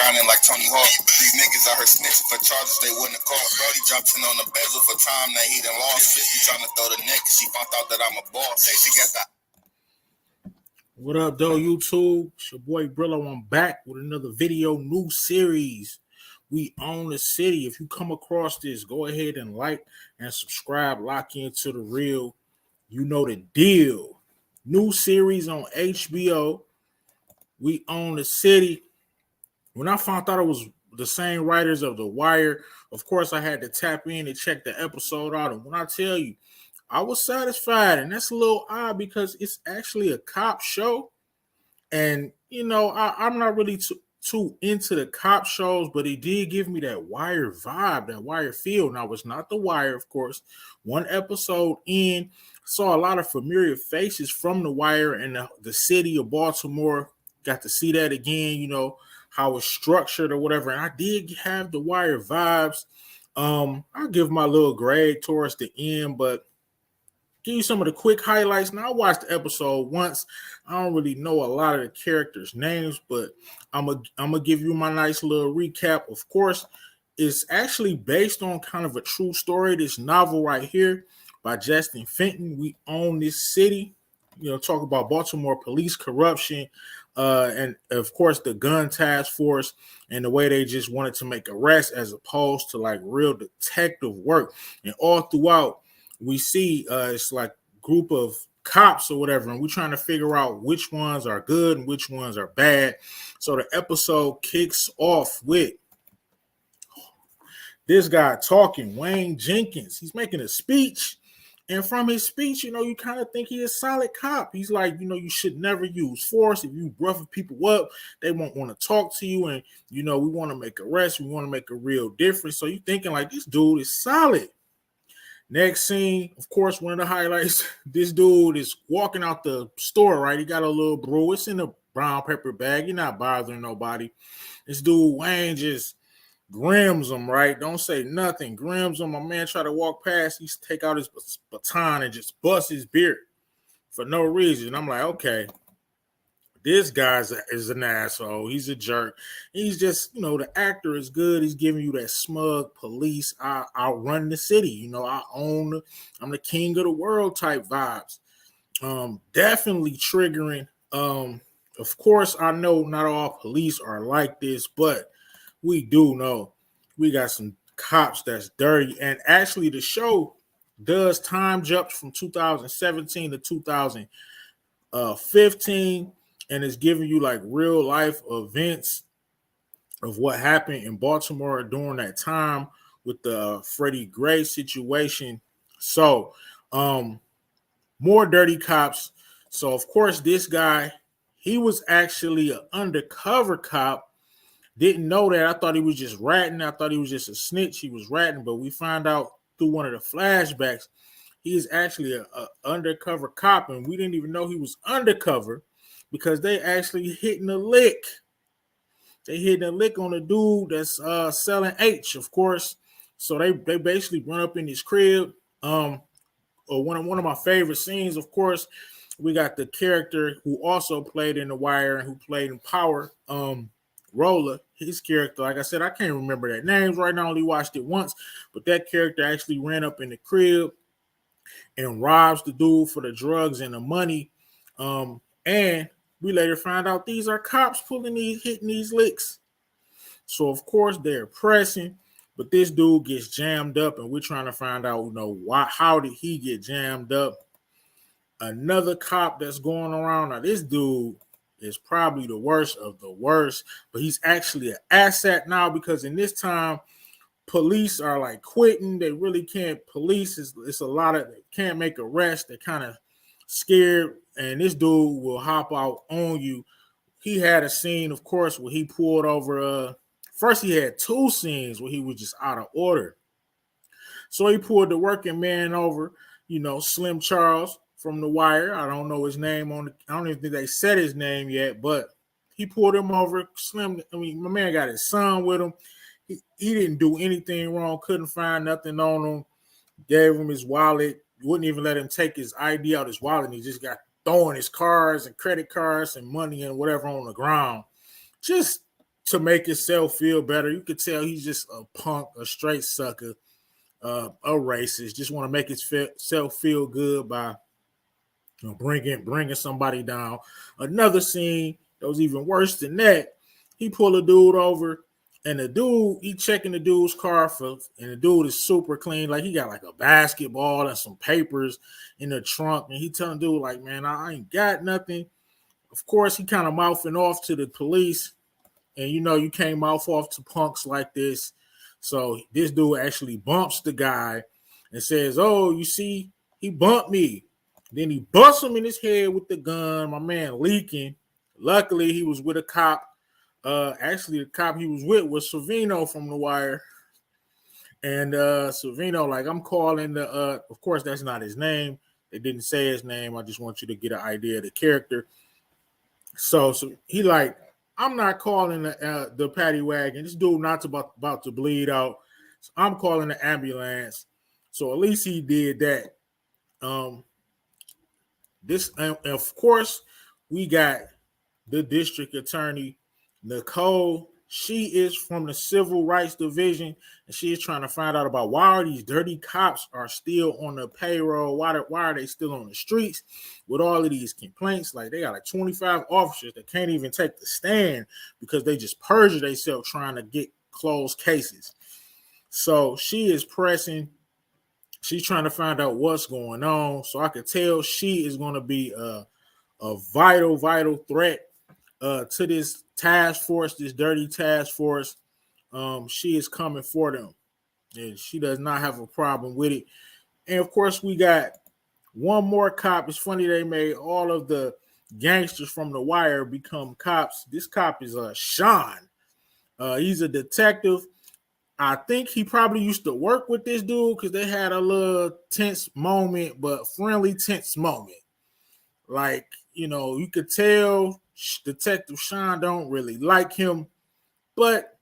grinding like Tony Hawk. These niggas out here snitching for charges they wouldn't have caught. Brody jumped in on the bezel for time that he done lost. Bitch be trying to throw the neck, she found out that I'm a boss. Say she got the. What up, though, YouTube? It's your boy Brillo. I'm back with another video, new series. We own the city. If you come across this, go ahead and like and subscribe. Lock into the real. You know the deal. New series on HBO. We own the city. When I found out it was the same writers of The Wire, of course I had to tap in and check the episode out. And when I tell you, I was satisfied, and that's a little odd because it's actually a cop show. And, you know, I'm not really too into the cop shows, but it did give me that Wire vibe, that Wire feel. Now, it's not The Wire, of course. One episode in, saw a lot of familiar faces from The Wire and the city of Baltimore. Got to see that again, you know, how it's structured or whatever. And I did have The Wire vibes. I'll give my little grade towards the end, but give you some of the quick highlights. Now, I watched the episode once. I don't really know a lot of the characters' names, but I'm gonna give you my nice little recap. Of course, it's actually based on kind of a true story. This novel right here by Justin Fenton. We own this city. You know, talk about Baltimore police corruption, and of course the gun task force and the way they just wanted to make arrests as opposed to like real detective work. And all throughout, we see it's like a group of cops or whatever, and we're trying to figure out which ones are good and which ones are bad. So the episode kicks off with this guy talking, Wayne Jenkins. He's making a speech, and from his speech, you know, you kind of think he's a solid cop. He's like, you know, you should never use force. If you rough people up, they won't want to talk to you, and, you know, we want to make arrests. We want to make a real difference. So you're thinking like, this dude is solid. Next scene, of course, one of the highlights, this dude is walking out the store, right? He got a little brew. It's in a brown paper bag. You're not bothering nobody. This dude, Wayne, just grims him, right? Don't say nothing. Grims him. My man try to walk past. He take out his baton and just bust his beard for no reason. I'm like, okay, this guy is an asshole. He's a jerk. He's just, you know, the actor is good. He's giving you that smug police. I'll run the city. You know, I'm the king of the world type vibes. Definitely triggering. Of course, I know not all police are like this, but we do know we got some cops that's dirty. And actually, the show does time jumps from 2017 to 2015. And it's giving you like real life events of what happened in Baltimore during that time with the Freddie Gray situation. So, more dirty cops. So, of course, this guy, he was actually an undercover cop. Didn't know that. I thought he was just ratting. I thought he was just a snitch. He was ratting, but we find out through one of the flashbacks, he is actually an undercover cop, and we didn't even know he was undercover because they actually hitting a lick. They hitting a lick on a dude that's selling H, of course. So they basically run up in his crib. One of my favorite scenes, of course, we got the character who also played in The Wire and who played in Power, Roller. His character, like I said, I can't remember their names right now. I only watched it once, but that character actually ran up in the crib and robs the dude for the drugs and the money. And we later find out these are cops hitting these licks. So of course they're pressing, but this dude gets jammed up, and we're trying to find out, you know, how did he get jammed up? Another cop that's going around. Now this dude is probably the worst of the worst, but he's actually an asset now because in this time, police are like quitting. They really can't police. It's a lot of, they can't make arrests. They're kind of scared, and this dude will hop out on you. He had a scene, of course, where he pulled over. First, he had two scenes where he was just out of order. So he pulled the working man over, you know, Slim Charles from The Wire. I don't know his name I don't even think they said his name yet, but he pulled him over. Slim, I mean, my man got his son with him. He didn't do anything wrong, couldn't find nothing on him, gave him his wallet, wouldn't even let him take his ID out of his wallet, and he just got throwing his cards and credit cards and money and whatever on the ground. Just to make himself feel better. You could tell he's just a punk, a straight sucker, a racist. Just want to make himself feel good by bringing somebody down. Another scene that was even worse than that. He pulled a dude over, and the dude he checking the dude's car and the dude is super clean. Like he got like a basketball and some papers in the trunk, and he telling the dude like, "Man, I ain't got nothing." Of course, he kind of mouthing off to the police, and you can't mouth off to punks like this. So this dude actually bumps the guy and says, "Oh, you see, he bumped me." Then he busts him in his head with the gun. My man leaking. Luckily, he was with a cop. Actually, the cop he was with was Savino from The Wire. And Savino, like, I'm calling of course, that's not his name. They didn't say his name. I just want you to get an idea of the character. So he like, I'm not calling the paddy wagon. This dude not about to bleed out. So I'm calling the ambulance. So at least he did that. This, and of course, we got the district attorney, Nicole. She is from the Civil Rights Division, and she is trying to find out about why are these dirty cops are still on the payroll. Why are they still on the streets with all of these complaints? Like they got like 25 officers that can't even take the stand because they just perjure themselves trying to get closed cases. So she is pressing. She's trying to find out what's going on. So I could tell she is going to be a vital threat to this task force, this dirty task force. She is coming for them, and she does not have a problem with it. And of course, we got one more cop. It's funny they made all of the gangsters from The Wire become cops. This cop is Sean. He's a detective. I think he probably used to work with this dude because they had a little tense moment, but friendly tense moment. Like, you could tell Detective Sean don't really like him, but,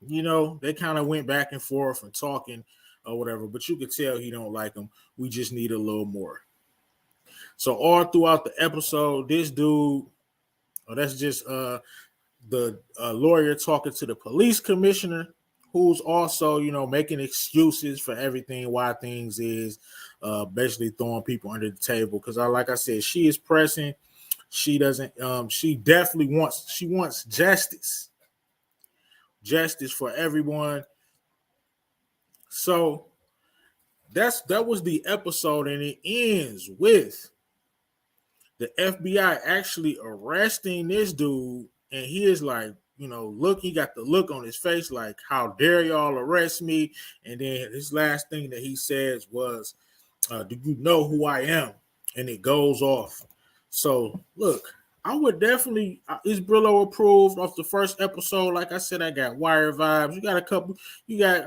they kind of went back and forth and talking or whatever, but you could tell he don't like him. We just need a little more. So all throughout the episode, this dude, that's just the lawyer talking to the police commissioner, who's also, making excuses for everything, why things is basically throwing people under the table. Because like I said, she is pressing. She doesn't. She definitely wants justice for everyone. So that was the episode, and it ends with the FBI actually arresting this dude, and he is like, look, he got the look on his face like, how dare y'all arrest me? And then his last thing that he says was, do you know who I am? And it goes off. So look, I would definitely, is Brillo approved off the first episode? Like I said, I got Wire vibes. You got a couple, you got,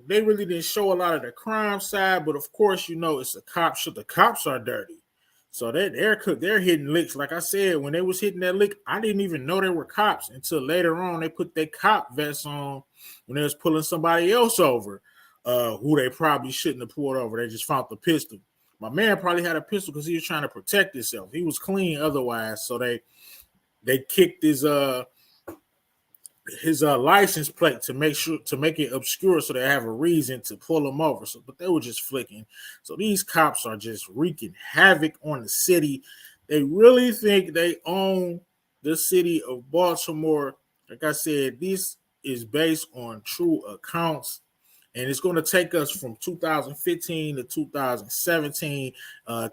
they really didn't show a lot of the crime side, but of course, it's a cop show. The cops are dirty. So they're hitting licks. Like I said, when they was hitting that lick, I didn't even know they were cops until later on they put their cop vests on when they was pulling somebody else over, who they probably shouldn't have pulled over. They just found the pistol. My man probably had a pistol because he was trying to protect himself. He was clean otherwise. So they kicked his license plate to make it obscure so they have a reason to pull him over. So, but they were just flicking. So these cops are just wreaking havoc on the city. They really think they own the city of Baltimore. Like I said, this is based on true accounts, and it's going to take us from 2015 to 2017.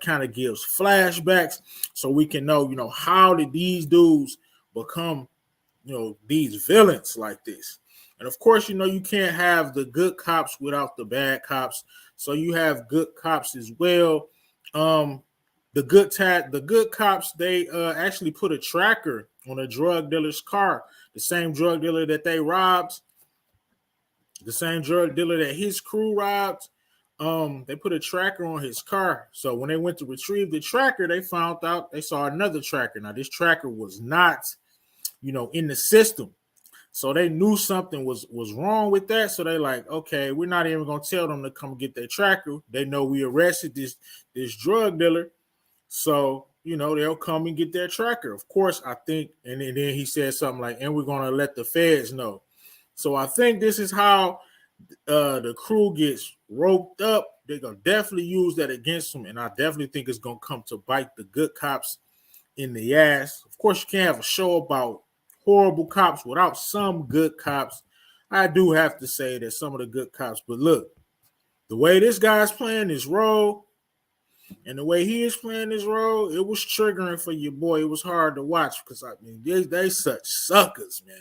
Kind of gives flashbacks so we can know, how did these dudes become these villains like this. And of course, you can't have the good cops without the bad cops. So you have good cops as well. The good cops, they actually put a tracker on a drug dealer's car. The same drug dealer that they robbed, the same drug dealer that his crew robbed. They put a tracker on his car. So when they went to retrieve the tracker, they saw another tracker. Now this tracker was not in the system. So they knew something was wrong with that. So they like, okay, we're not even going to tell them to come get their tracker. They know we arrested this drug dealer. So, they'll come and get their tracker. Of course, I think, and then he said something like, and we're going to let the feds know. So I think this is how the crew gets roped up. They're going to definitely use that against them, and I definitely think it's going to come to bite the good cops in the ass. Of course, you can't have a show about horrible cops without some good cops. I do have to say that some of the good cops, but look, the way this guy's playing his role and the way he is playing his role, it was triggering for your boy. It was hard to watch because they such suckers, man.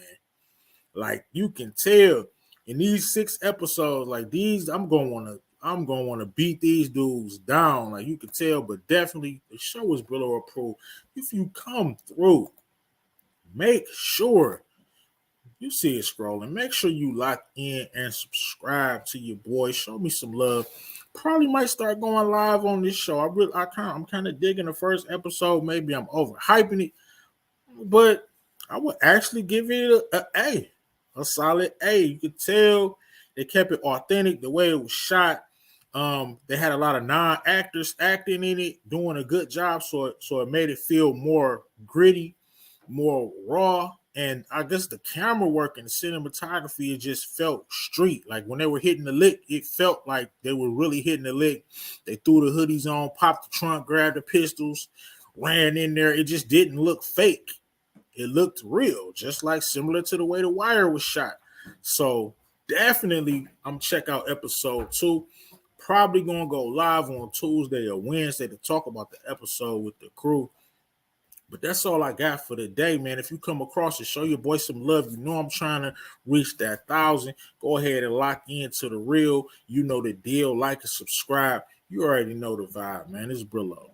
Like you can tell in these 6 episodes, like these, I'm gonna want to beat these dudes down. Like you can tell, but definitely the show is below approved. If you come through, make sure you see it scrolling. Make sure you lock in and subscribe to your boy. Show me some love. Probably might start going live on this show. I'm kind of digging the first episode. Maybe I'm overhyping it, but I would actually give it a solid A. You could tell they kept it authentic the way it was shot. They had a lot of non-actors acting in it, doing a good job, so it made it feel more gritty, more raw. And I guess the camera work and the cinematography, it just felt street. Like when they were hitting the lick, it felt like they were really hitting the lick. They threw the hoodies on, popped the trunk, grabbed the pistols, ran in there. It just didn't look fake. It looked real, just like similar to the way The Wire was shot. So definitely, I'm check out episode 2. Probably gonna go live on Tuesday or Wednesday to talk about the episode with the crew. But that's all I got for today, man. If you come across it, show your boy some love. You know I'm trying to reach that 1,000. Go ahead and lock into the real. You know the deal. Like and subscribe. You already know the vibe, man. It's Brillo.